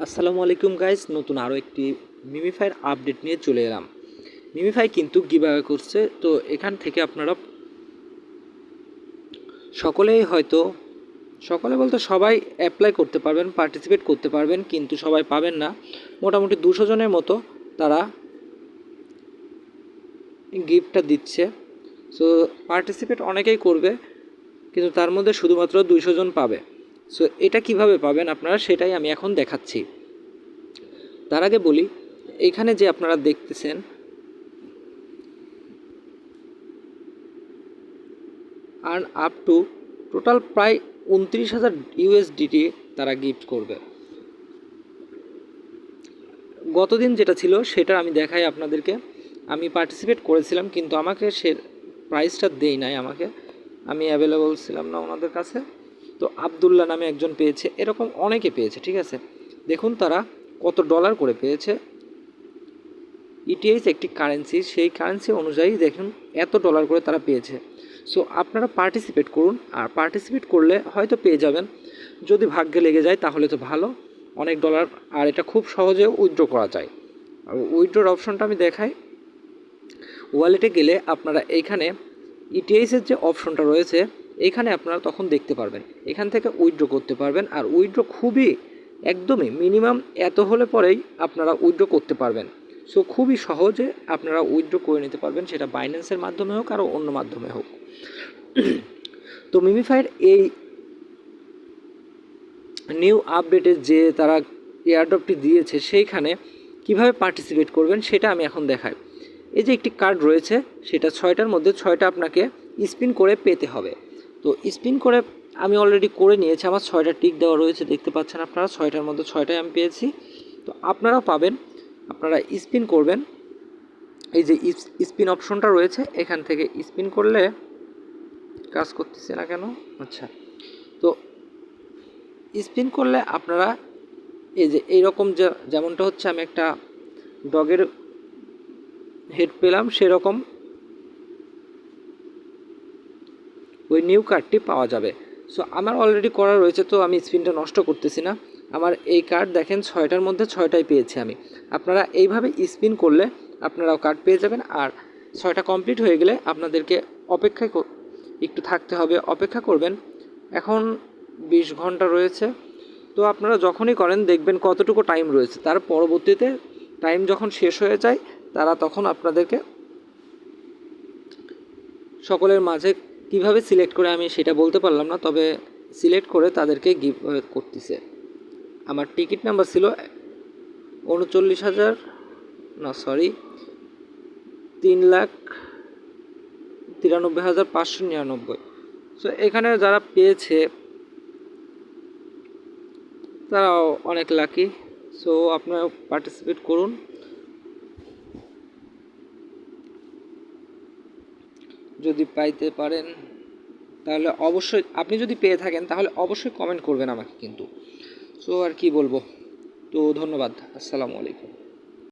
আসসালামু আলাইকুম গাইস, নতুন আরও একটি মিমিফাইয়ের আপডেট নিয়ে চলে এলাম। মিমিফাই কিন্তু গিভঅ্যাওয়ে করছে, তো এখান থেকে আপনারা সকলেই হয়তো সকলে বলতে সবাই অ্যাপ্লাই করতে পারবেন, পার্টিসিপেট করতে পারবেন, কিন্তু সবাই পাবেন না। মোটামুটি 200 জনের মতো তারা গিফটটা দিচ্ছে। সো পার্টিসিপেট অনেকেই করবে, কিন্তু তার মধ্যে শুধুমাত্র 200 জন পাবে। সো এটা কিভাবে পাবেন আপনারা, সেটাই আমি এখন দেখাচ্ছি। তার আগে বলি, এখানে যে আপনারা দেখতেছেন আর্ন আপ টু টোটাল প্রায় 29,000 ইউএসডিটি তারা গিফট করবে। গতদিন যেটা ছিল সেটা আমি দেখাই আপনাদেরকে। আমি পার্টিসিপেট করেছিলাম, কিন্তু আমাকে সে প্রাইসটা দেই নাই আমাকে, আমি অ্যাভেলেবল ছিলাম না ওনাদের কাছে। তো আবদুল্লাহ নামে একজন পেয়েছে, এরকম অনেকে পেয়েছে। ঠিক আছে, দেখুন তারা কত ডলার করে পেয়েছে। ইটিএইচ একটি কারেন্সি, সেই কারেন্সি অনুযায়ী দেখুন এত ডলার করে তারা পেয়েছে। সো আপনারা পার্টিসিপেট করুন, আর পার্টিসিপেট করলে হয়তো পেয়ে যাবেন। যদি ভাগ্যে লেগে যায় তাহলে তো ভালো, অনেক ডলার। আর এটা খুব সহজে উইথড্র করা যায়। আর উইথড্রর অপশনটা আমি দেখাই। ওয়ালেটে গেলে আপনারা এইখানে ইটিএইচের যে অপশনটা রয়েছে এইখানে আপনারা তখন দেখতে পারবেন, এখান থেকে উইথড্র করতে পারবেন। আর উইথড্র খুবই একদমই মিনিমাম এত হলে পরেই আপনারা উইথড্র করতে পারবেন। সো খুবই সহজে আপনারা উইথড্র করে নিতে পারবেন, সেটা বাইন্যান্সের মাধ্যমে হোক আর অন্য মাধ্যমে হোক। তো মিমিফাইয়ের এই নিউ আপডেটে যে তারা এয়ারড্রপটি দিয়েছে সেইখানে কিভাবে পার্টিসিপেট করবেন সেটা আমি এখন দেখাই। এই যে একটি কার্ড রয়েছে, সেটা 6টার মধ্যে 6টা আপনাকে স্পিন করে পেতে হবে। তো স্পিন করে আমি অলরেডি করে নিয়েছি, আমার 6টা টিক দেওয়া রয়েছে, দেখতে পাচ্ছেন আপনারা। 6টার মধ্যে 6টাই আমি পেয়েছি। তো আপনারাও পাবেন, আপনারা স্পিন করবেন। এই যে স্পিন অপশনটা রয়েছে, এখান থেকে স্পিন করলে কাজ করতেছে না কেন? আচ্ছা, তো স্পিন করলে আপনারা এই যে এইরকম যেমনটা হচ্ছে, আমি একটা ডগের হেড পেলাম, সেরকম ওই নিউ কার্ডটি পাওয়া যাবে। সো আমার অলরেডি করা রয়েছে, তো আমি স্পিনটা নষ্ট করতেছি না। আমার এই কার্ড দেখেন 6টার মধ্যে 6টাই পেয়েছি আমি। আপনারা এইভাবে স্পিন করলে আপনারাও কার্ড পেয়ে যাবেন। আর 6টা কমপ্লিট হয়ে গেলে আপনাদেরকে অপেক্ষায় একটু থাকতে হবে, অপেক্ষা করবেন। এখন 20 ঘন্টা রয়েছে। তো আপনারা যখনই করেন দেখবেন কতটুকু টাইম রয়েছে, তার পরবর্তীতে টাইম যখন শেষ হয়ে যায় তারা তখন আপনাদেরকে সকলের মাঝে কিভাবে সিলেক্ট করে আমি সেটা বলতে পারলাম না, তবে সিলেক্ট করে তাদেরকে গিভ করতেছে। আমার টিকিট নাম্বার ছিল 39,000, না সরি, 3,93,599। সো এখানে যারা পেয়েছে তারাও অনেক লাকি। সো আপনারা পার্টিসিপেট করুন। যদি পাইতে পারেন তাহলে অবশ্যই, আপনি যদি পেয়ে থাকেন তাহলে অবশ্যই কমেন্ট করবেন আমাকে কিন্তু। সো আর কি বলবো, তো ধন্যবাদ, আসসালামু আলাইকুম।